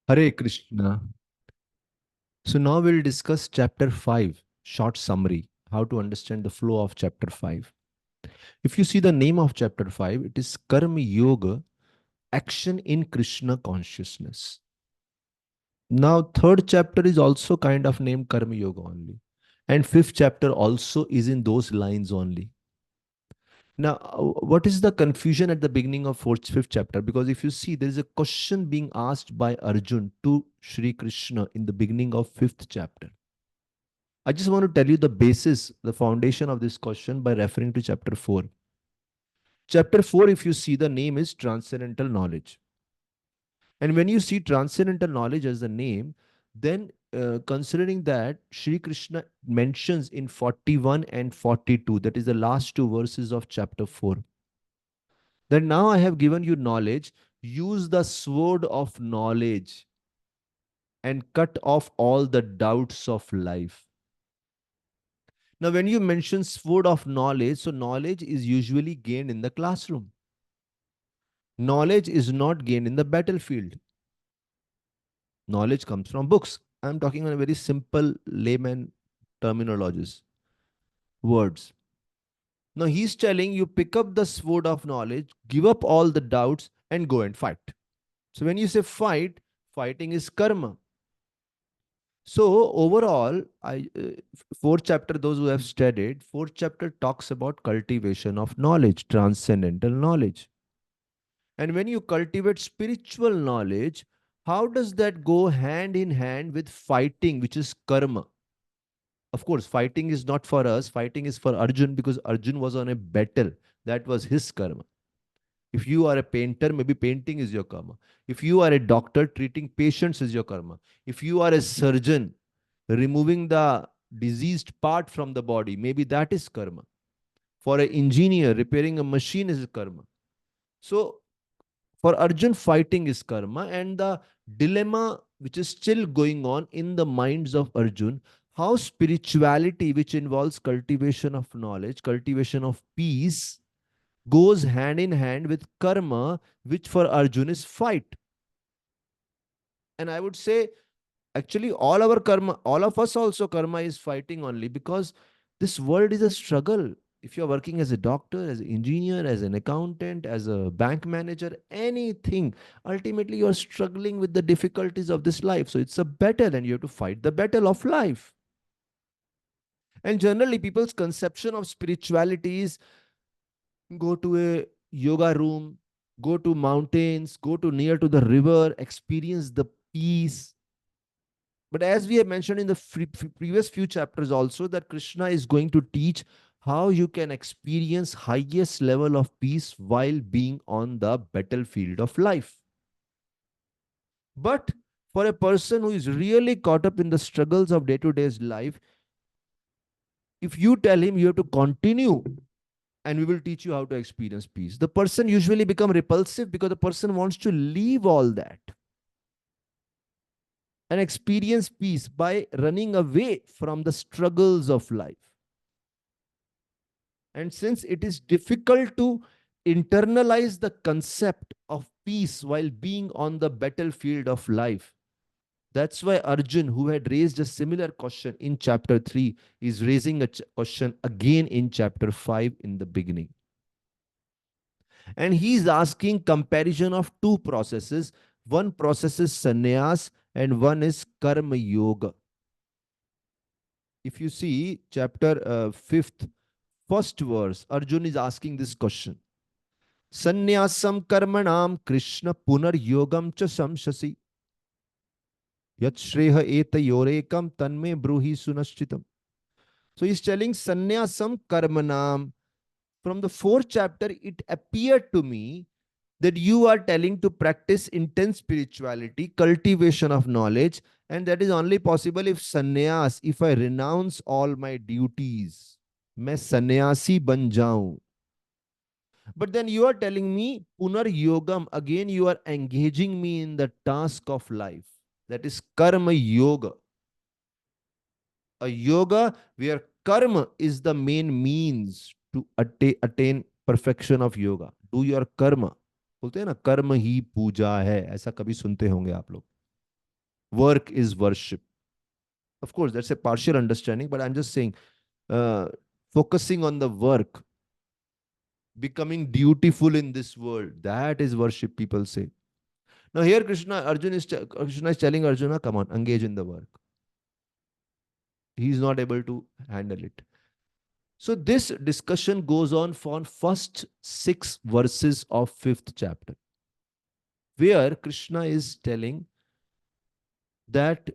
Hare Krishna. So now we'll discuss chapter 5, short summary, how to understand the flow of chapter 5. If you see the name of chapter 5, it is Karma Yoga, action in Krishna consciousness. Now, third chapter is also kind of named Karma Yoga only. And fifth chapter also is in those lines only. Now, what is the confusion at the beginning of fifth chapter? Because if you see, there is a question being asked by Arjun to Sri Krishna in the beginning of fifth chapter. I just want to tell you the basis, the foundation of this question by referring to chapter 4. Chapter 4, if you see, the name is Transcendental Knowledge. And when you see Transcendental Knowledge as the name, then considering that Sri Krishna mentions in 41 and 42, that is the last two verses of chapter 4, that now I have given you knowledge, use the sword of knowledge and cut off all the doubts of life. Now, when you mention sword of knowledge, so knowledge is usually gained in the classroom. Knowledge is not gained in the battlefield. Knowledge comes from books. I'm talking on a very simple layman terminologies, words. Now, he's telling you pick up the sword of knowledge, give up all the doubts, and go and fight. So, when you say fight, fighting is karma. So overall, fourth chapter, those who have studied, fourth chapter talks about cultivation of knowledge, transcendental knowledge. And when you cultivate spiritual knowledge, how does that go hand in hand with fighting, which is karma? Of course, fighting is not for us, fighting is for Arjun because Arjun was on a battle. That was his karma. If you are a painter, maybe painting is your karma. If you are a doctor, treating patients is your karma. If you are a surgeon, removing the diseased part from the body, maybe that is karma. For an engineer, repairing a machine is karma. So for Arjun, fighting is karma, and the dilemma which is still going on in the minds of Arjun, how spirituality, which involves cultivation of knowledge, cultivation of peace, goes hand in hand with karma, which for Arjun is fight. And I would say, actually, all our karma, all of us also, karma is fighting only because this world is a struggle. If you're working as a doctor, as an engineer, as an accountant, as a bank manager, anything, ultimately you're struggling with the difficulties of this life. So it's a battle and you have to fight the battle of life. And generally, people's conception of spirituality is go to a yoga room, go to mountains, go to near to the river, experience the peace. But as we have mentioned in the previous few chapters also, that Krishna is going to teach how you can experience highest level of peace while being on the battlefield of life. But for a person who is really caught up in the struggles of day-to-day life, if you tell him you have to continue and we will teach you how to experience peace, the person usually become repulsive because the person wants to leave all that and experience peace by running away from the struggles of life. And since it is difficult to internalize the concept of peace while being on the battlefield of life, that's why Arjun, who had raised a similar question in chapter 3, is raising a question again in chapter 5 in the beginning. And he's asking comparison of two processes. One process is sannyas and one is karma yoga. If you see chapter 5th, first verse, Arjun is asking this question. Sannyasam karmanam Krishna punar yogam cha samshasi. Yat shreha eta yorekam tanme bruhi sunashchitam. So he's telling sannyasam karmanam. From the fourth chapter, it appeared to me that you are telling to practice intense spirituality, cultivation of knowledge, and that is only possible if sannyas, if I renounce all my duties. मैं सन्यासी बन जाऊं. But then you are telling me, Punar Yogam, again you are engaging me in the task of life. That is Karma Yoga. A yoga where karma is the main means to attain perfection of yoga. Do your karma. बोलते हैं ना कर्म ही पूजा है, ऐसा कभी सुनते होंगे आप लोग. Work is worship. Of course, that's a partial understanding, but I'm just saying, uh, focusing on the work, becoming dutiful in this world, that is worship, people say. Now, here Krishna is telling Arjuna, come on, engage in the work. He is not able to handle it. So this discussion goes on for first 6 verses of fifth chapter, where Krishna is telling that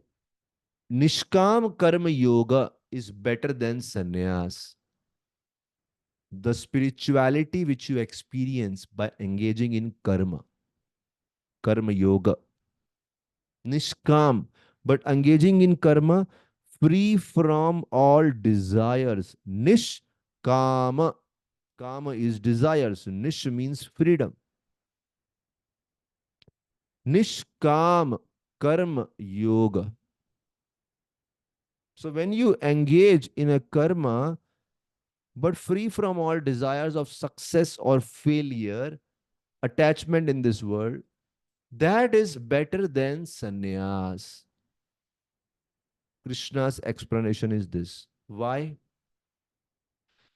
Nishkam Karma Yoga is better than sannyas. The spirituality which you experience by engaging in karma yoga, Nishkam, but engaging in karma free from all desires. Nishkama, kama is desires. Nish means freedom. Nishkam karma yoga. So when you engage in a karma, but free from all desires of success or failure, attachment in this world, that is better than sannyas. Krishna's explanation is this. Why?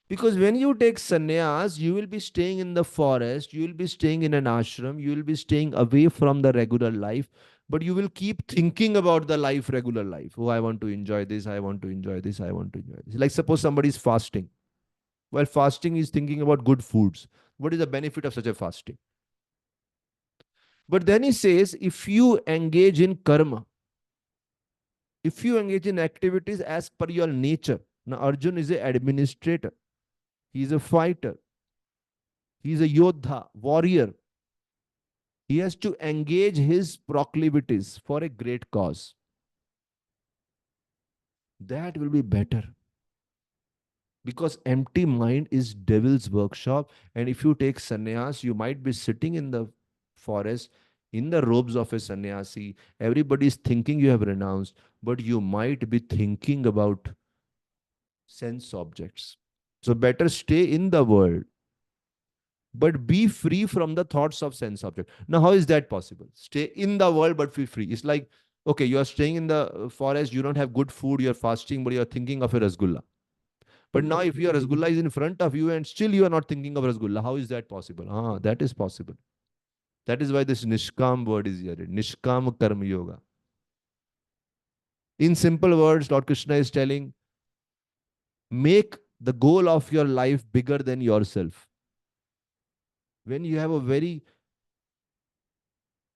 Because when you take sannyas, you will be staying in the forest, you will be staying in an ashram, you will be staying away from the regular life, but you will keep thinking about the life, regular life. Oh, I want to enjoy this, I want to enjoy this, I want to enjoy this. Like suppose somebody is fasting. While fasting is thinking about good foods. What is the benefit of such a fasting? But then he says, if you engage in karma, if you engage in activities as per your nature, now Arjun is an administrator, he is a fighter, he is a yodha, warrior. He has to engage his proclivities for a great cause. That will be better. Because empty mind is devil's workshop. And if you take sannyas, you might be sitting in the forest in the robes of a sannyasi. Everybody is thinking you have renounced, but you might be thinking about sense objects. So better stay in the world, but be free from the thoughts of sense object. Now, how is that possible? Stay in the world, but be free. It's like, okay, you are staying in the forest, you don't have good food, you're fasting, but you're thinking of a rasgulla. But now, if your rasgulla is in front of you and still you are not thinking of rasgulla, how is that possible? Ah, that is possible. That is why this Nishkam word is here. Nishkam Karma Yoga. In simple words, Lord Krishna is telling, make the goal of your life bigger than yourself. When you have a very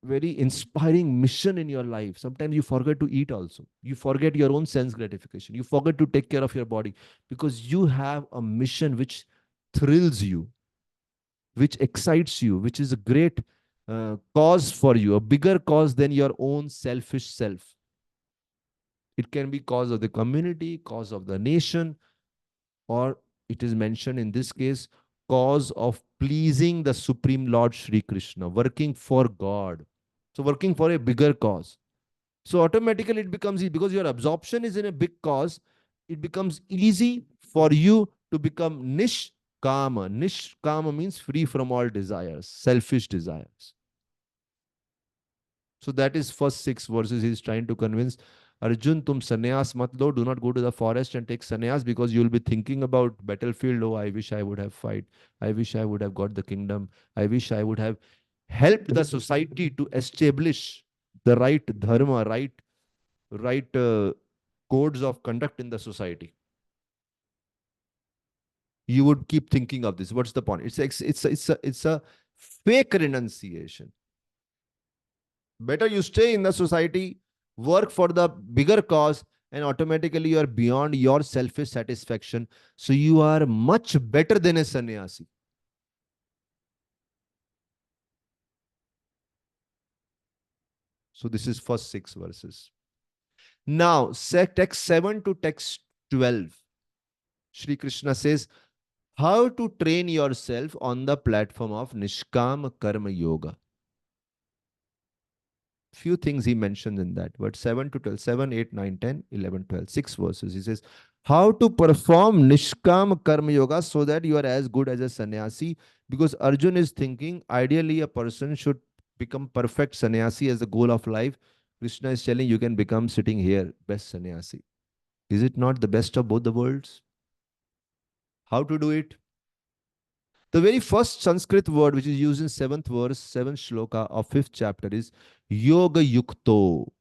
inspiring mission in your life, sometimes you forget to eat also. You forget your own sense gratification. You forget to take care of your body because you have a mission which thrills you, which excites you, which is a great cause for you, a bigger cause than your own selfish self. It can be cause of the community, cause of the nation, or it is mentioned in this case, cause of pleasing the Supreme Lord Shri Krishna, working for God. So working for a bigger cause. So automatically it becomes easy because your absorption is in a big cause. It becomes easy for you to become nishkama. Nishkama means free from all desires, selfish desires. So that is first 6 verses. He's trying to convince Arjun, tum sannyas mat lo, do not go to the forest and take sannyas because you will be thinking about battlefield. Oh, I wish I would have fight. I wish I would have got the kingdom. I wish I would have helped the society to establish the right dharma, right codes of conduct in the society. You would keep thinking of this. What's the point? It's a fake renunciation. Better you stay in the society, work for the bigger cause, and automatically you are beyond your selfish satisfaction. So you are much better than a sannyasi. So this is first 6 verses. Now, text 7 to text 12. Shri Krishna says, how to train yourself on the platform of Nishkam Karma Yoga. Few things he mentions in that, but 7 to 12, 7, 8, 9, 10, 11, 12, 6 verses. He says, how to perform Nishkam Karma Yoga so that you are as good as a sannyasi. Because Arjun is thinking, ideally, a person should become perfect sannyasi as the goal of life. Krishna is telling you can become sitting here, best sannyasi. Is it not the best of both the worlds? How to do it? The very first Sanskrit word which is used in seventh verse, seventh shloka of fifth chapter is Yoga Yukto.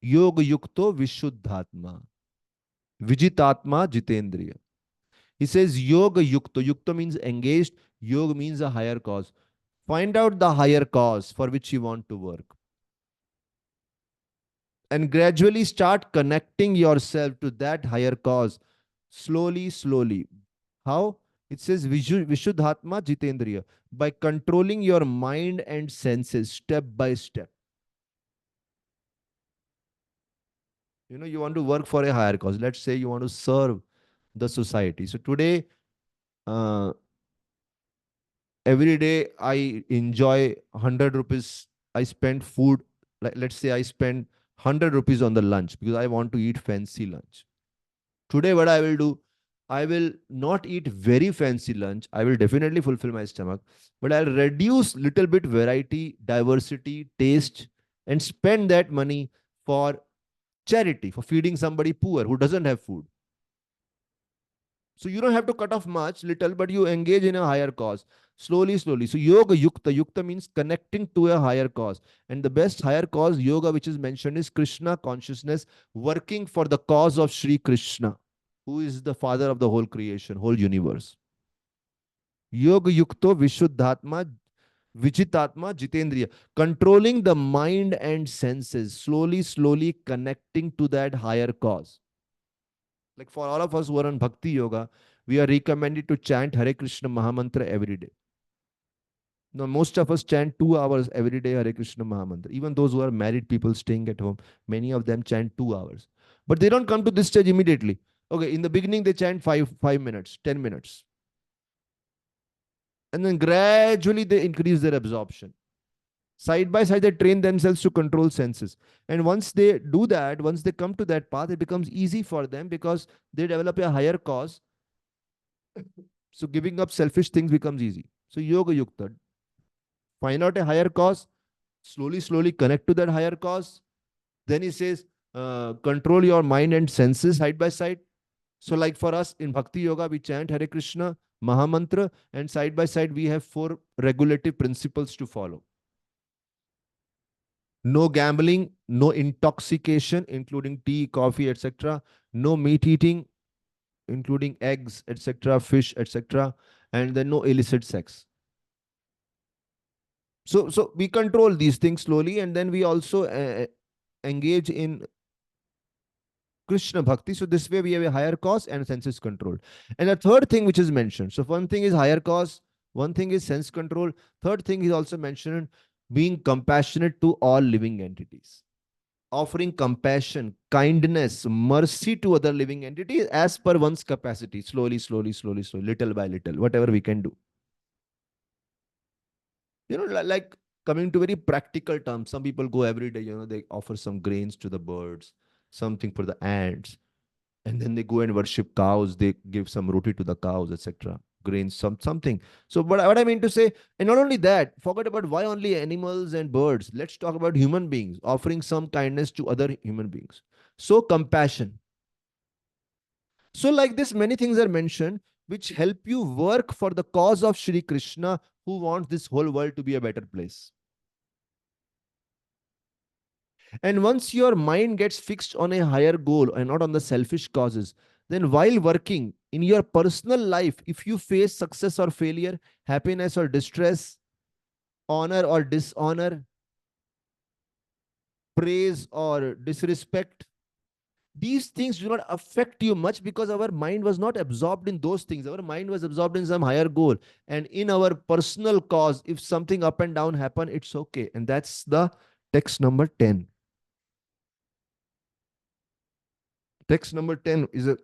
Yoga Yukto Vishuddhatma. Vijitatma Jitendriya. He says Yoga Yukto. Yukta means engaged. Yoga means a higher cause. Find out the higher cause for which you want to work. And gradually start connecting yourself to that higher cause. Slowly, slowly. How? It says Vishuddhatma Jitendriya. By controlling your mind and senses step by step. You want to work for a higher cause. Let's say you want to serve the society. So today, uh, every day I enjoy 100 rupees. I spend food. Like, let's say I spend 100 rupees on the lunch because I want to eat fancy lunch. Today, what I will do, I will not eat very fancy lunch. I will definitely fulfill my stomach, but I'll reduce little bit variety, diversity, taste, and spend that money for charity, for feeding somebody poor who doesn't have food. So you don't have to cut off much, little, but you engage in a higher cause. Slowly, slowly. So yoga yukta. Yukta means connecting to a higher cause. And the best higher cause, yoga, which is mentioned, is Krishna consciousness, working for the cause of Sri Krishna, who is the father of the whole creation, whole universe. Yoga yukto vishuddhatma vijitatma jitendriya. Controlling the mind and senses, slowly, slowly connecting to that higher cause. Like for all of us who are on Bhakti Yoga, we are recommended to chant Hare Krishna Mahamantra every day. Now, most of us chant 2 hours every day Hare Krishna Mahamantra. Even those who are married people staying at home, many of them chant 2 hours. But they don't come to this stage immediately. Okay, in the beginning, they chant 5 minutes, 10 minutes. And then gradually they increase their absorption. Side by side, they train themselves to control senses. And once they do that, once they come to that path, it becomes easy for them because they develop a higher cause. So giving up selfish things becomes easy. So yoga yukta. Find out a higher cause, slowly, slowly connect to that higher cause. Then he says, control your mind and senses side by side. So, like for us in Bhakti Yoga, we chant Hare Krishna, Mahamantra, and side by side, we have 4 regulative principles to follow. No gambling, no intoxication, including tea, coffee, etc. No meat eating, including eggs, etc., fish, etc. And then no illicit sex. So we control these things slowly, and then we also engage in Krishna Bhakti. So this way we have a higher cause and senses control. And the third thing which is mentioned. So one thing is higher cause, one thing is sense control. Third thing is also mentioned being compassionate to all living entities. Offering compassion, kindness, mercy to other living entities as per one's capacity. Slowly, slowly, slowly, slowly, little by little, whatever we can do. Like coming to very practical terms, some people go every day, they offer some grains to the birds, something for the ants, and then they go and worship cows. They give some roti to the cows, etc. Grains, something. So, but what I mean to say, and not only that, forget about why only animals and birds. Let's talk about human beings offering some kindness to other human beings. So, compassion. So, like this, many things are mentioned which help you work for the cause of Shri Krishna, who wants this whole world to be a better place. And once your mind gets fixed on a higher goal and not on the selfish causes, then while working in your personal life, if you face success or failure, happiness or distress, honor or dishonor, praise or disrespect, these things do not affect you much because our mind was not absorbed in those things. Our mind was absorbed in some higher goal. And in our personal cause, if something up and down happen, it's okay. And that's the text number 10. Text number 10 is a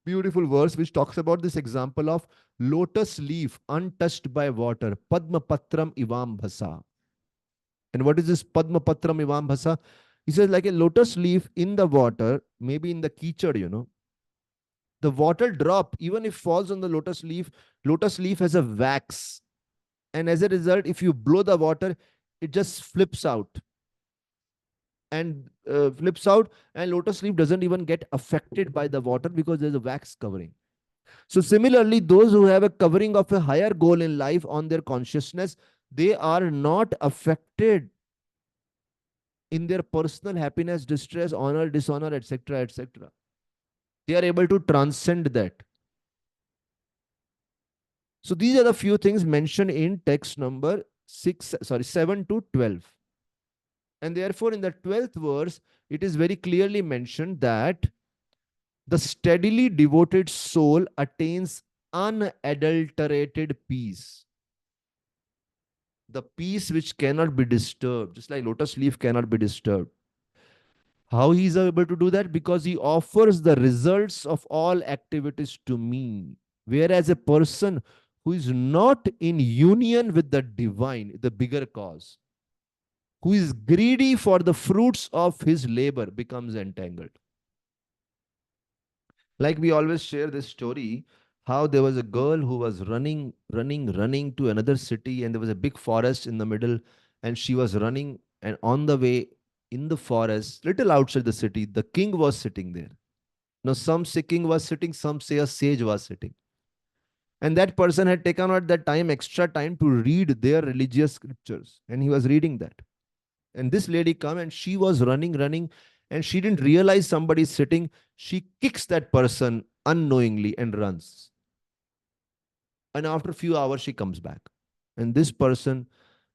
beautiful verse which talks about this example of lotus leaf untouched by water, Padma Patram Ivam Bhasa. And what is this Padma Patram Ivam Bhasa? He says, like a lotus leaf in the water, maybe in the kichad, the water drop, even if falls on the lotus leaf has a wax. And as a result, if you blow the water, it just flips out. and flips out, and lotus leaf doesn't even get affected by the water because there's a wax covering. So similarly, those who have a covering of a higher goal in life on their consciousness, they are not affected in their personal happiness, distress, honor, dishonor, etc., etc. They are able to transcend that. So these are the few things mentioned in text number 7 to 12. And therefore, in the 12th verse, it is very clearly mentioned that the steadily devoted soul attains unadulterated peace. The peace which cannot be disturbed, just like lotus leaf cannot be disturbed. How he is able to do that? Because he offers the results of all activities to me. Whereas a person who is not in union with the divine, the bigger cause, who is greedy for the fruits of his labor, becomes entangled. Like we always share this story, how there was a girl who was running to another city, and there was a big forest in the middle, and she was running, and on the way in the forest, little outside the city, the king was sitting there. Now, some say king was sitting, some say a sage was sitting. And that person had taken out that time, extra time to read their religious scriptures, and he was reading that. And this lady come and she was running, and she didn't realize somebody is sitting. She kicks that person unknowingly and runs. And after a few hours, she comes back. And this person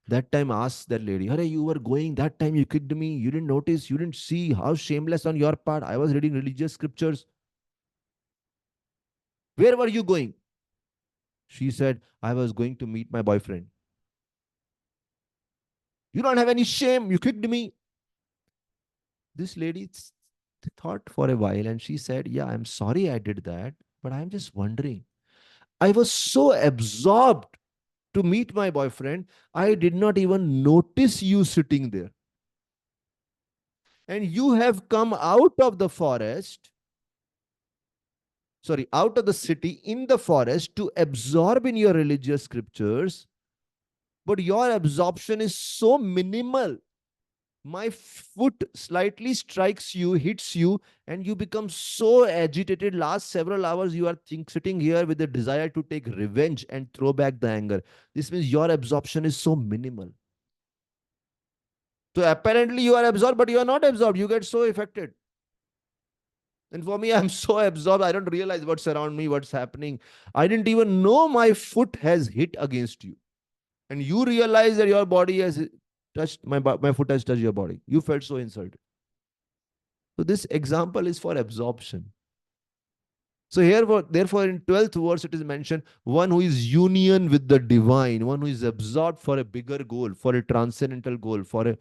that time asks that lady, "Hare, you were going that time, you kicked me. You didn't notice, you didn't see. How shameless on your part. I was reading religious scriptures. Where were you going?" She said, "I was going to meet my boyfriend." "You don't have any shame. You kicked me." This lady thought for a while and she said, "Yeah, I'm sorry I did that, but I'm just wondering. I was so absorbed to meet my boyfriend, I did not even notice you sitting there. And you have come out of the forest, sorry, out of the city in the forest to absorb in your religious scriptures, but your absorption is so minimal. My foot slightly strikes you, hits you, and you become so agitated. Last several hours, you are sitting here with the desire to take revenge and throw back the anger. This means your absorption is so minimal. So apparently you are absorbed, but you are not absorbed. You get so affected. And for me, I'm so absorbed, I don't realize what's around me, what's happening. I didn't even know my foot has hit against you. And you realize that your body has touched, my foot has touched your body. You felt so insulted. So this example is for absorption. So here, therefore, in 12th verse, it is mentioned one who is union with the divine, one who is absorbed for a bigger goal, for a transcendental goal, for a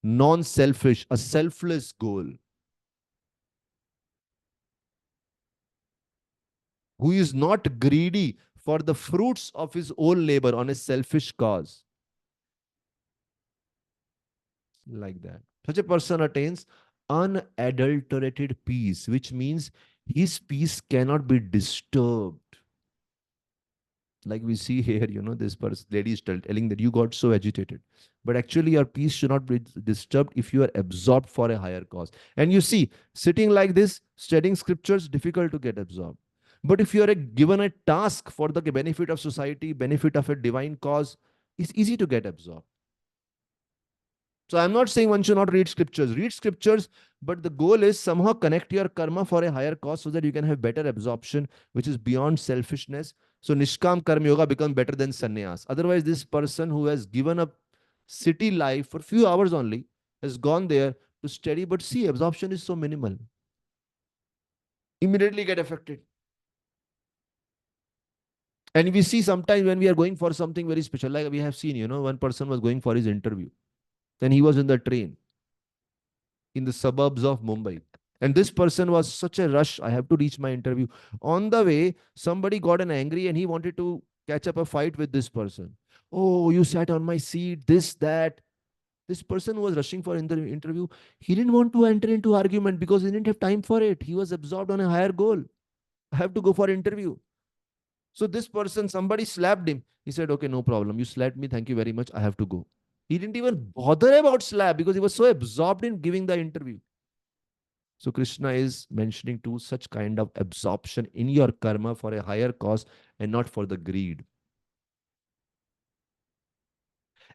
non-selfish, a selfless goal, who is not greedy for the fruits of his own labor on a selfish cause. Like that. Such a person attains unadulterated peace, which means his peace cannot be disturbed. Like we see here, this person, lady is telling that you got so agitated. But actually, your peace should not be disturbed if you are absorbed for a higher cause. And you see, sitting like this, studying scriptures, difficult to get absorbed. But if you are given a task for the benefit of society, benefit of a divine cause, it's easy to get absorbed. So I'm not saying one should not read scriptures, but the goal is somehow connect your karma for a higher cause so that you can have better absorption, which is beyond selfishness. So Nishkam Karma Yoga become better than sannyas. Otherwise, this person who has given up city life for few hours only has gone there to study, but see, absorption is so minimal. Immediately get affected. And we see sometimes when we are going for something very special, like we have seen, one person was going for his interview. Then he was in the train in the suburbs of Mumbai. And this person was such a rush. I have to reach my interview. On the way, somebody got an angry and he wanted to catch up a fight with this person. "Oh, you sat on my seat, this, that." This person who was rushing for interview, he didn't want to enter into argument because he didn't have time for it. He was absorbed on a higher goal. I have to go for interview. So this person, somebody slapped him. He said, "Okay, no problem. You slapped me. Thank you very much. I have to go." He didn't even bother about slab because he was so absorbed in giving the interview. So Krishna is mentioning to such kind of absorption in your karma for a higher cause and not for the greed.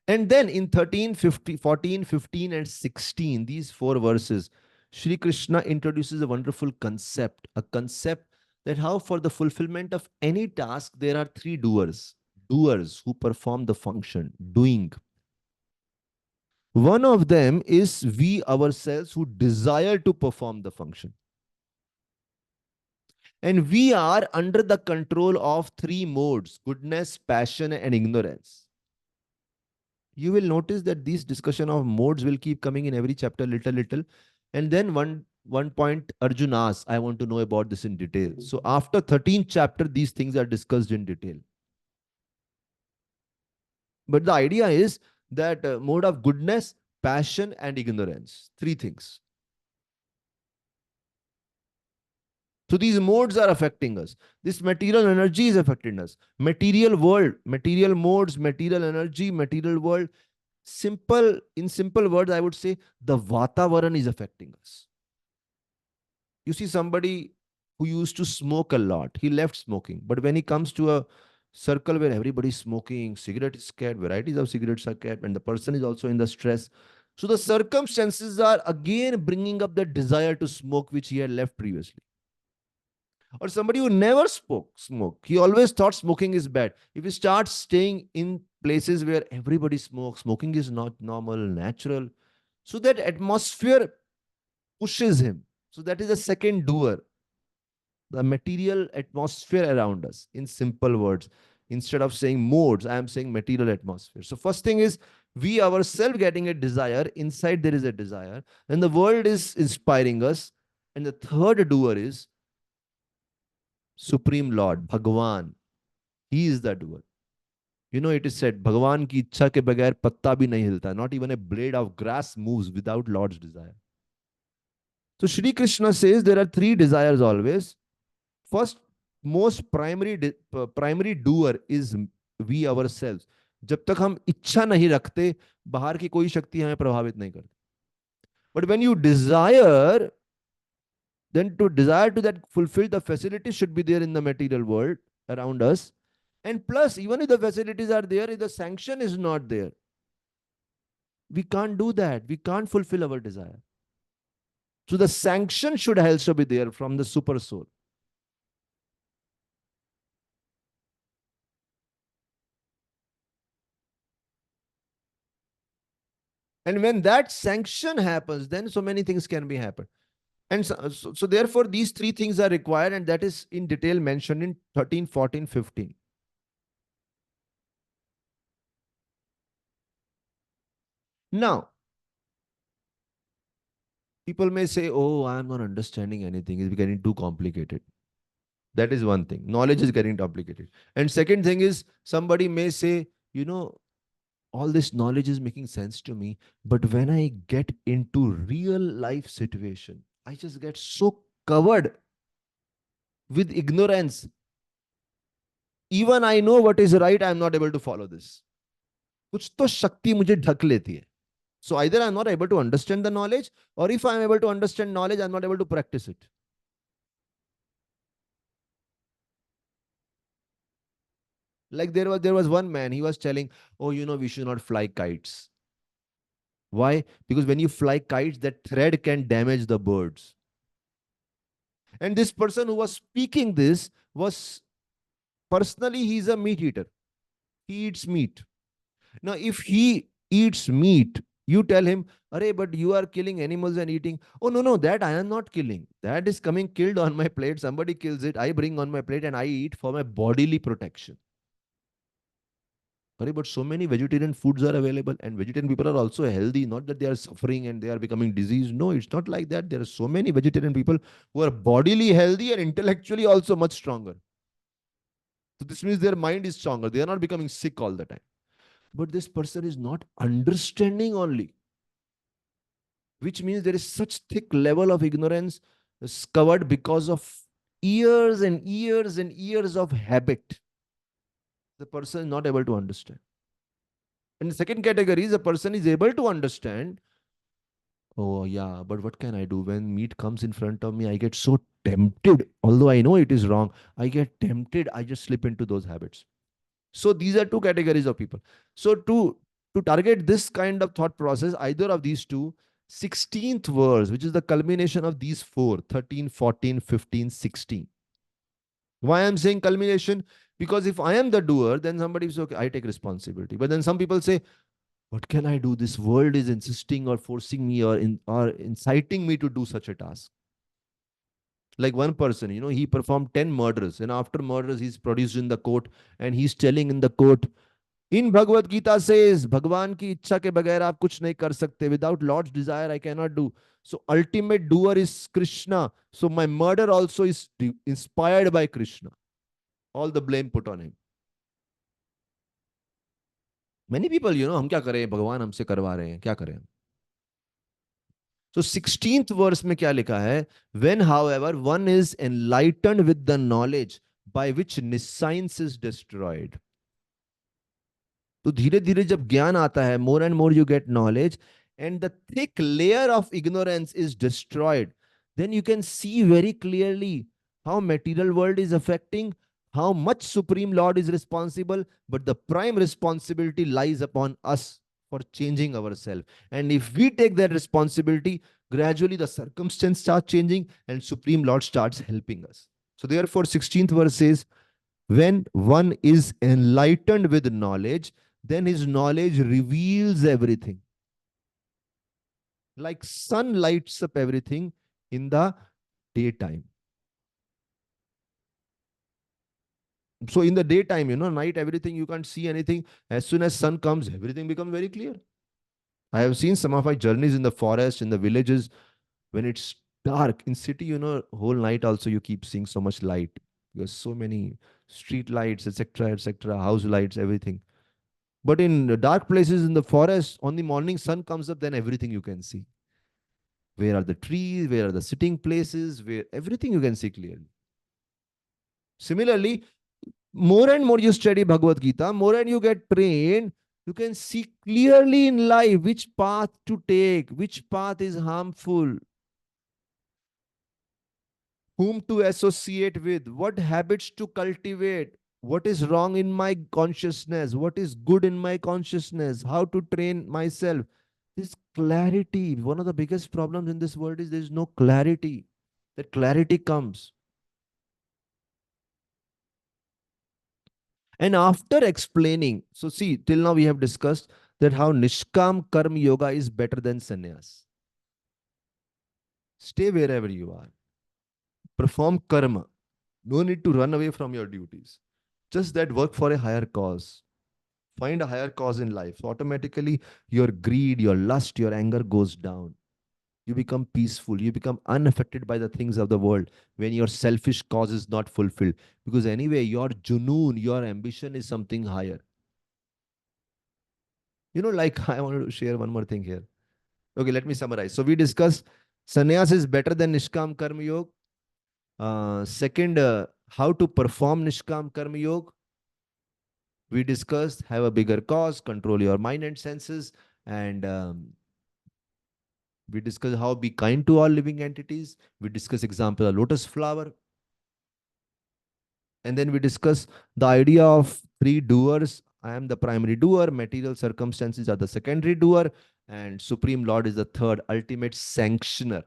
And then in 13, 15, 14, 15, and 16, these four verses, Shri Krishna introduces a wonderful concept, a concept that how for the fulfillment of any task, there are three doers who perform the function, doing. One of them is we ourselves who desire to perform the function. And we are under the control of three modes: goodness, passion, and ignorance. You will notice that these discussion of modes will keep coming in every chapter, little. And then one point Arjun asks, I want to know about this in detail. So after 13th chapter, these things are discussed in detail. But the idea is that mode of goodness, passion, and ignorance. Three things. So these modes are affecting us. This material energy is affecting us. Material world, material modes, material energy, material world. In simple words, I would say the Vatavaran is affecting us. You see somebody who used to smoke a lot, he left smoking. But when he comes to a circle where everybody's smoking, cigarette is scared, varieties of cigarettes are kept, and the person is also in the stress. So the circumstances are again bringing up the desire to smoke, which he had left previously. Or somebody who never smoke, he always thought smoking is bad. If he starts staying in places where everybody smokes, smoking is not normal, natural. So that atmosphere pushes him. So that is a second doer, the material atmosphere around us. In simple words, instead of saying modes, I am saying material atmosphere. So first thing is we ourselves getting a desire. Inside there is a desire. Then the world is inspiring us. And the third doer is Supreme Lord, Bhagwan. He is the doer. You know, it is said, Bhagwan ki इच्छा के बगैर पत्ता भी नहीं हिलता. Not even a blade of grass moves without Lord's desire. So Shri Krishna says there are three desires always. First, most primary doer is we ourselves. जब तक हम इच्छा नहीं रखते, बाहर की कोई शक्ति हमें प्रभावित नहीं करती. But when you desire, then to desire to that fulfill the facilities should be there in the material world around us. And plus, even if the facilities are there, if the sanction is not there, we can't do that. We can't fulfill our desire. So the sanction should also be there from the super soul. And when that sanction happens, then so many things can be happen. And so therefore, these three things are required, and that is in detail mentioned in 13, 14, 15. Now, people may say, oh, I'm not understanding anything. It's getting too complicated. That is one thing. Knowledge is getting complicated. And second thing is, somebody may say, you know, all this knowledge is making sense to me, but when I get into real life situation, I just get so covered with ignorance. Even I know what is right, I'm not able to follow this. कुछ तो शक्ति मुझे ढक लेती है. So either I'm not able to understand the knowledge, or if I'm able to understand knowledge, I'm not able to practice it. Like there was one man, he was telling, oh, you know, we should not fly kites. Why? Because when you fly kites, that thread can damage the birds. And this person who was speaking this was personally, he's a meat eater. He eats meat. Now, if he eats meat, you tell him, Arey, but you are killing animals and eating. Oh, no, that I am not killing. That is coming killed on my plate. Somebody kills it. I bring on my plate and I eat for my bodily protection. But so many vegetarian foods are available, and vegetarian people are also healthy. Not that they are suffering and they are becoming diseased. No, it's not like that. There are so many vegetarian people who are bodily healthy and intellectually also much stronger. So this means their mind is stronger. They are not becoming sick all the time. But this person is not understanding only, which means there is such thick level of ignorance is covered because of years and years and years of habit. The person is not able to understand. And the second category is a person is able to understand, oh yeah, but what can I do when meat comes in front of me? I get so tempted, although I know it is wrong. I get tempted, I just slip into those habits. So these are two categories of people. So to target this kind of thought process, either of these two, 16th verse, which is the culmination of these four, 13, 14, 15, 16. Why I'm saying culmination? Because if I am the doer, then somebody is okay, I take responsibility. But then some people say, what can I do? This world is insisting or forcing me or inciting me to do such a task. Like one person, he performed 10 murders, and after murders, he's produced in the court, and he's telling in the court, in Bhagavad Gita says, Bhagwan ki इच्छा के बगैर आप कुछ नहीं कर सकते. Without Lord's desire, I cannot do. So ultimate doer is Krishna. So my murder also is inspired by Krishna. All the blame put on him. Many people, हम क्या करें, भगवान हमसे करवा रहे हैं, क्या करें. So 16th verse में क्या लिखा है? When, however, one is enlightened with the knowledge by which nescience is destroyed. तो धीरे धीरे जब ज्ञान आता है, more and more you get knowledge, and the thick layer of ignorance is destroyed, then you can see very clearly how material world is affecting, how much Supreme Lord is responsible, but the prime responsibility lies upon us for changing ourselves. And if we take that responsibility, gradually the circumstance starts changing and Supreme Lord starts helping us. So therefore, 16th verse says, when one is enlightened with knowledge, then his knowledge reveals everything. Like sun lights up everything in the daytime. So in the daytime, night, everything, you can't see anything. As soon as sun comes, everything becomes very clear. I have seen some of my journeys in the forest, in the villages, when it's dark. In city, whole night also you keep seeing so much light. Because so many street lights, etc., house lights, everything. But in the dark places in the forest, on the morning sun comes up, then everything you can see. Where are the trees? Where are the sitting places? Where everything you can see clearly. Similarly, more and more you study Bhagavad Gita, more and you get trained, you can see clearly in life which path to take, which path is harmful, whom to associate with, what habits to cultivate, what is wrong in my consciousness, what is good in my consciousness, how to train myself. This clarity, one of the biggest problems in this world is there is no clarity. That clarity comes. And after explaining, so see, till now we have discussed that how Nishkam Karma Yoga is better than sannyas. Stay wherever you are. Perform karma. No need to run away from your duties. Just that work for a higher cause. Find a higher cause in life. So automatically your greed, your lust, your anger goes down. You become peaceful. You become unaffected by the things of the world when your selfish cause is not fulfilled. Because anyway, your junoon, your ambition is something higher. Like I wanted to share one more thing here. Okay, let me summarize. So we discussed sannyas is better than Nishkam Karma Yoga. Second, how to perform Nishkam Karma Yoga. We discussed have a bigger cause, control your mind and senses, and we discussed how be kind to all living entities. We discussed example of lotus flower. And then we discuss the idea of three doers. I am the primary doer, material circumstances are the secondary doer, and Supreme Lord is the third, ultimate sanctioner.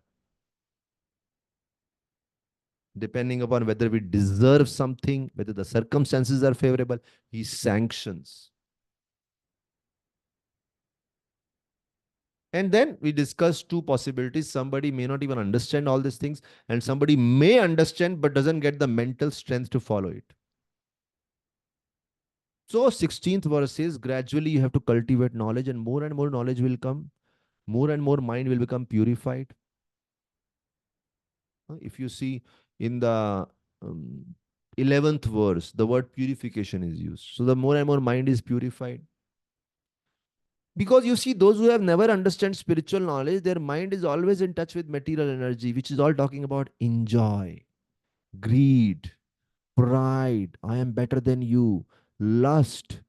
Depending upon whether we deserve something, whether the circumstances are favorable, he sanctions. And then we discuss two possibilities. Somebody may not even understand all these things, and somebody may understand but doesn't get the mental strength to follow it. So 16th verse says, gradually you have to cultivate knowledge, and more knowledge will come. More and more mind will become purified. If you see in the 11th verse, the word purification is used. So the more and more mind is purified. Because you see, those who have never understand spiritual knowledge, their mind is always in touch with material energy, which is all talking about enjoy, greed, pride, I am better than you, lust,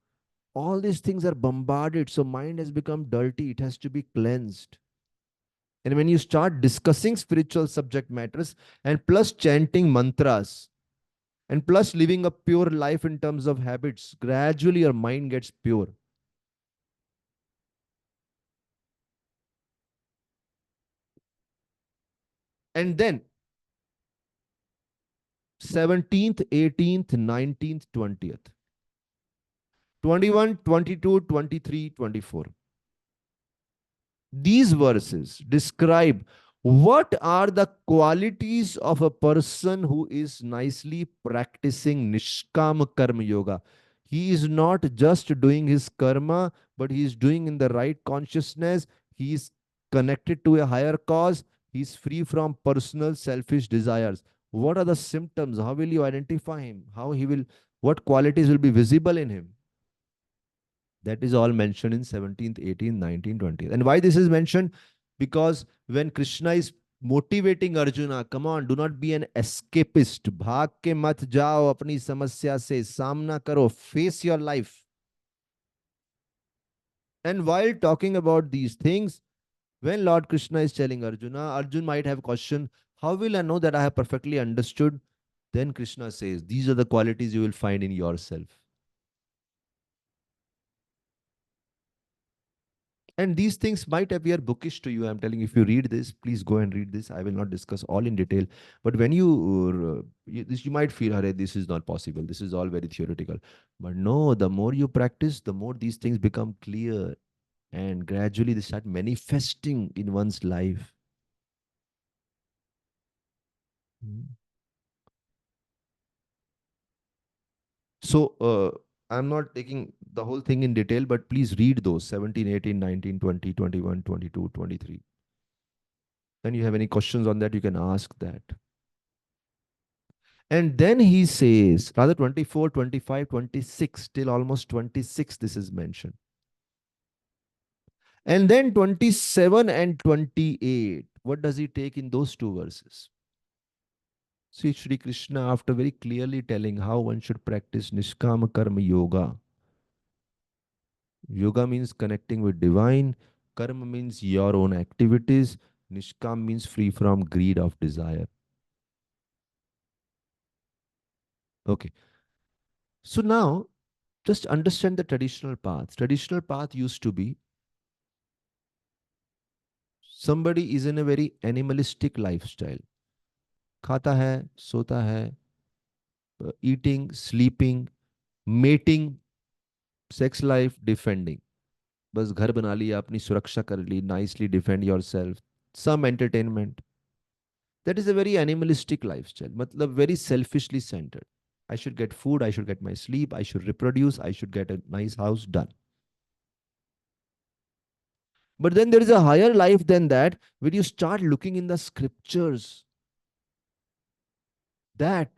All these things are bombarded. So mind has become dirty. It has to be cleansed. And when you start discussing spiritual subject matters and plus chanting mantras and plus living a pure life in terms of habits, gradually your mind gets pure. And then 17th, 18th, 19th, 20th, 21, 22, 23, 24. These verses describe what are the qualities of a person who is nicely practicing Nishkam Karma Yoga. He is not just doing his karma, but he is doing in the right consciousness. He is connected to a higher cause. He is free from personal selfish desires. What are the symptoms? How will you identify him? How he will, what qualities will be visible in him? That is all mentioned in 17th, 18th, 19th, 20th. And why this is mentioned? Because when Krishna is motivating Arjuna, come on, do not be an escapist. भाग के मत जाओ अपनी समस्या से, सामना करो, face your life. And while talking about these things, when Lord Krishna is telling Arjuna, Arjun might have question, how will I know that I have perfectly understood? Then Krishna says, these are the qualities you will find in yourself. And these things might appear bookish to you. I'm telling you, if you read this, please go and read this. I will not discuss all in detail. But when you might feel, Hare, this is not possible. This is all very theoretical. But no, the more you practice, the more these things become clear. And gradually they start manifesting in one's life. Mm. So I'm not taking the whole thing in detail, but please read those 17, 18, 19, 20, 21, 22, 23. Then you have any questions on that, you can ask that. And then he says, rather 24, 25, 26, till almost 26, this is mentioned. And then 27 and 28, what does he take in those two verses? See, Shri Krishna, after very clearly telling how one should practice Nishkama Karma Yoga. Yoga means connecting with divine. Karma means your own activities. Nishkam means free from greed of desire. Okay. So now, just understand the traditional path. Traditional path used to be somebody is in a very animalistic lifestyle. खाता है, सोता है, eating, sleeping, mating, sex life, defending. बस घर बना लिया, अपनी सुरक्षा कर ली, nicely defend yourself, some entertainment. That is a very animalistic lifestyle, मतलब very selfishly centered. I should get food, I should get my sleep, I should reproduce, I should get a nice house done. But then there is a higher life than that, where you start looking in the scriptures that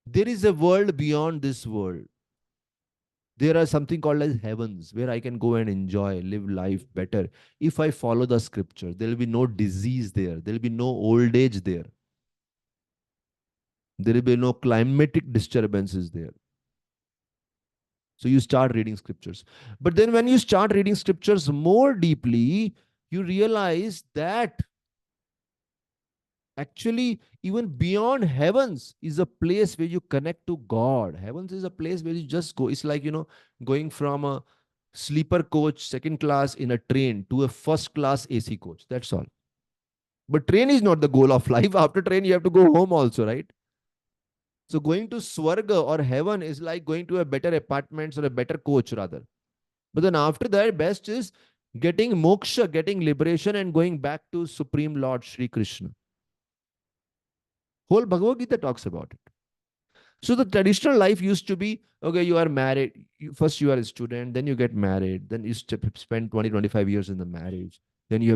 there is a world beyond this world. There are something called as heavens where I can go and enjoy, live life better. If I follow the scripture, there will be no disease there. There will be no old age there. There will be no climatic disturbances there. So you start reading scriptures. But then when you start reading scriptures more deeply, you realize that actually even beyond heavens is a place where you connect to God. Heavens is a place where you just go. It's like, going from a sleeper coach second class in a train to a first class AC coach. That's all. But train is not the goal of life. After train you have to go home also, right? So going to swarga or heaven is like going to a better apartments or a better coach rather. But then after that, best is getting moksha, getting liberation and going back to Supreme Lord Sri Krishna. Whole Bhagavad Gita talks about it. So the traditional life used to be, okay, you are married. First you are a student, then you get married, then you spend 20, 25 years in the marriage. Then you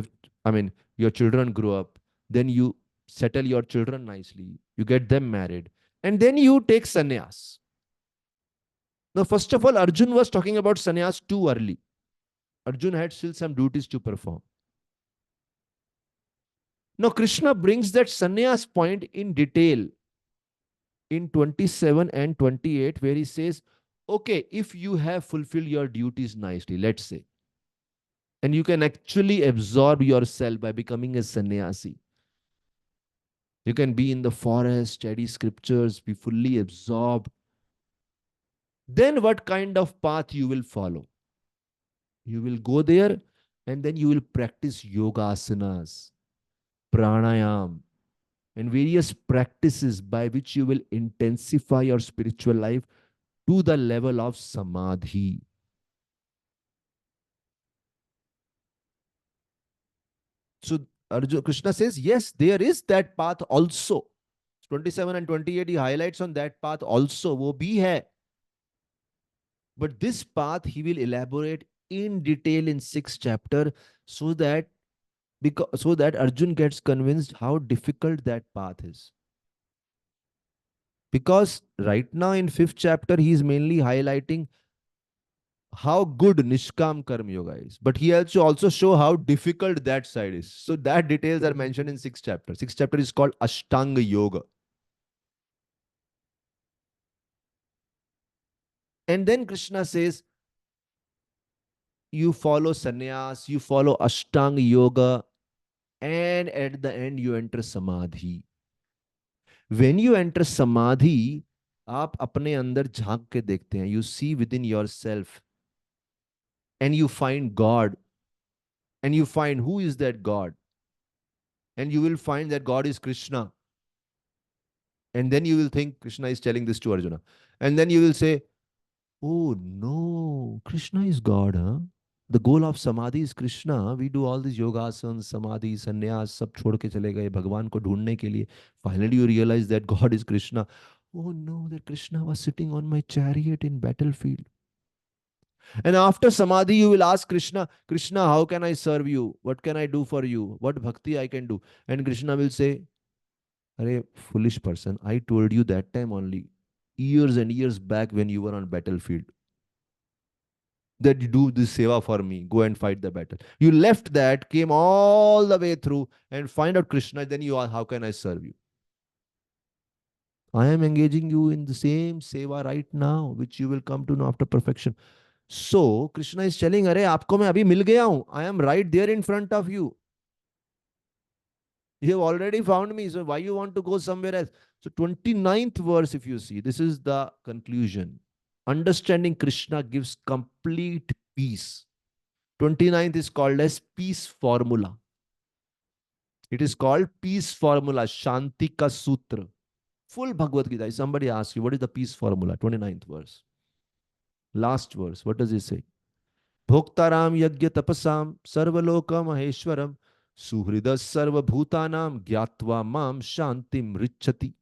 have, your children grow up. Then you settle your children nicely. You get them married. And then you take sannyas. Now, first of all, Arjun was talking about sannyas too early. Arjun had still some duties to perform. Now, Krishna brings that sannyas point in detail in 27 and 28, where he says, Okay, if you have fulfilled your duties nicely, let's say, and you can actually absorb yourself by becoming a sannyasi. You can be in the forest, study scriptures, be fully absorbed. Then what kind of path you will follow? You will go there and then you will practice yoga asanas, pranayam, and various practices by which you will intensify your spiritual life to the level of samadhi. So Arjuna, Krishna says, yes, there is that path also. 27 and 28 he highlights on that path also. वो भी है. But this path he will elaborate in detail in 6th chapter so that so that Arjun gets convinced how difficult that path is. Because right now in 5th chapter he is mainly highlighting how good Nishkam Karma Yoga is. But he has to also show how difficult that side is. So that details are mentioned in 6th chapter. 6th chapter is called Ashtanga Yoga. And then Krishna says, you follow sannyas, you follow Ashtanga Yoga, and at the end you enter Samadhi. When you enter Samadhi, आप अपने अंदर झांक के देखते हैं. You see within yourself and you find God and you find who is that God. And you will find that God is Krishna. And then you will think Krishna is telling this to Arjuna. And then you will say, oh no, Krishna is God, huh? The goal of samadhi is Krishna. We do all these yogasanas, samadhi, sannyas, सब छोड़ के चले गए भगवान को ढूंढने के लिए. Finally, you realize that God is Krishna. Oh no, that Krishna was sitting on my chariot in battlefield. And after samadhi, you will ask Krishna, Krishna, how can I serve you? What can I do for you? What bhakti I can do? And Krishna will say, Arey, foolish person, I told you that time only, years and years back when you were on battlefield, that you do this seva for me, go and fight the battle. You left that, came all the way through and find out Krishna, then you ask, how can I serve you? I am engaging you in the same seva right now, which you will come to know after perfection. So Krishna is telling, अरे आपको मैं अभी मिल गया हूं. I am right there in front of you. You have already found me. So why you want to go somewhere else? So 29th verse, if you see, this is the conclusion. Understanding Krishna gives complete peace. 29th is called as peace formula. It is called peace formula, Shanti Ka Sutra. Full Bhagavad Gita. If somebody asks you, what is the peace formula? 29th verse. Last verse. What does it say? Bhoktaram yagya tapasam sarvaloka maheshwaram suhridas sarvabhutanam gyatva mam shantim richati.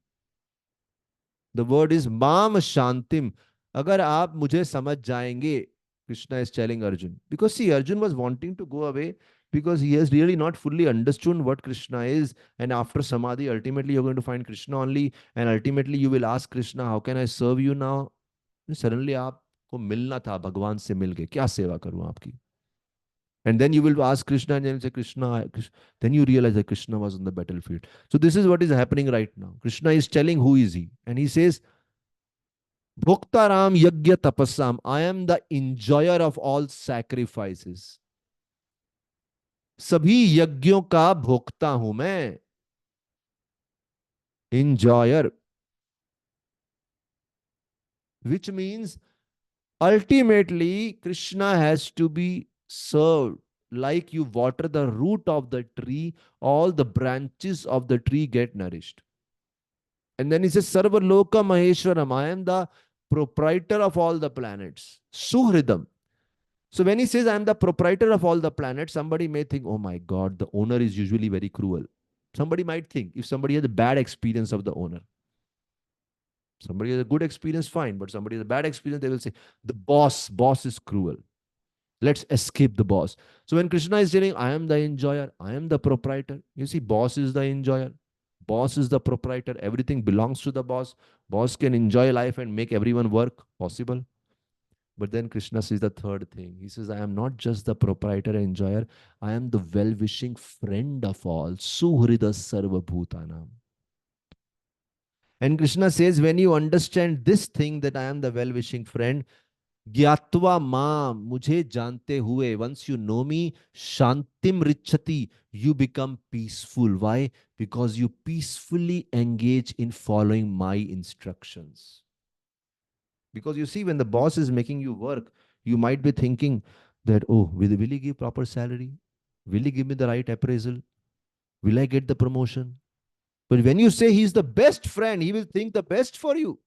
The word is mam shantim. Agar aap mujhe samajh jayenge, Krishna is telling Arjun. Because see, Arjun was wanting to go away because he has really not fully understood what Krishna is. And after Samadhi, ultimately you're going to find Krishna only. And ultimately you will ask Krishna, how can I serve you now? Suddenly आपको मिलना था भगवान से मिल के क्या सेवा करूं आपकी. And then you will ask Krishna and then say, Krishna, then you realize that Krishna was on the battlefield. So this is what is happening right now. Krishna is telling who is he. And he says, Bhoktaram Yagya Tapasam. I am the enjoyer of all sacrifices. सभी यज्ञों का भोक्ता हूं मैं. Enjoyer. Which means ultimately Krishna has to be served. Like you water the root of the tree, all the branches of the tree get nourished. And then he says, Sarva Loka Maheshwaram. I am the proprietor of all the planets. Suhridam. So when he says, I am the proprietor of all the planets, somebody may think, oh my God, the owner is usually very cruel. Somebody might think, if somebody has a bad experience of the owner. Somebody has a good experience, fine. But somebody has a bad experience, they will say, the boss is cruel. Let's escape the boss. So when Krishna is saying, I am the enjoyer, I am the proprietor, you see, boss is the enjoyer. Boss is the proprietor. Everything belongs to the boss. Boss can enjoy life and make everyone work possible. But then Krishna says the third thing. He says, I am not just the proprietor and enjoyer. I am the well-wishing friend of all. Suhrida sarva bhutanam. And Krishna says, when you understand this thing that I am the well-wishing friend, ज्ञात्वा मां, मुझे जानते हुए, once you know me, shantim richati, you become peaceful. Why? Because you peacefully engage in following my instructions. Because you see, when the boss is making you work, you might be thinking that, oh, will he give proper salary? Will he give me the right appraisal? Will I get the promotion? But when you say he's the best friend, he will think the best for you.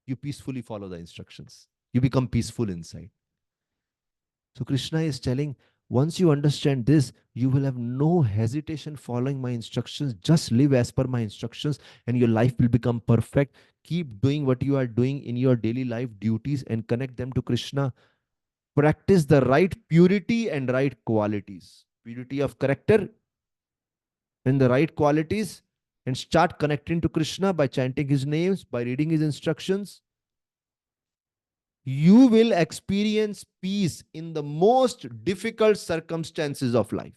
You peacefully follow the instructions. You become peaceful inside. So Krishna is telling, once you understand this, you will have no hesitation following my instructions. Just live as per my instructions and your life will become perfect. Keep doing what you are doing in your daily life duties and connect them to Krishna. Practice the right purity and right qualities. Purity of character and the right qualities, and start connecting to Krishna by chanting his names, by reading his instructions. You will experience peace in the most difficult circumstances of life.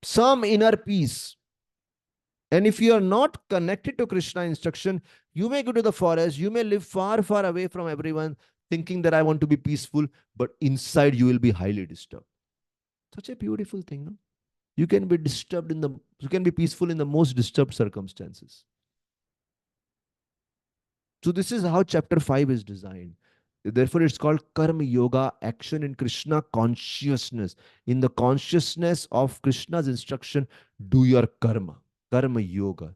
Some inner peace. And if you are not connected to Krishna instruction, you may go to the forest, you may live far, far away from everyone, thinking that I want to be peaceful, but inside you will be highly disturbed. Such a beautiful thing, no? You can be disturbed in the, you can be peaceful in the most disturbed circumstances. So this is how chapter 5 is designed. Therefore, it's called Karma Yoga, action in Krishna consciousness. In the consciousness of Krishna's instruction, do your karma, Karma Yoga.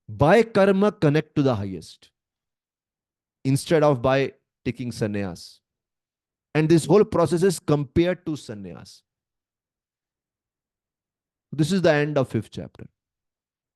By karma, connect to the highest instead of by taking sannyas. And this whole process is compared to sannyas. This is the end of 5th chapter.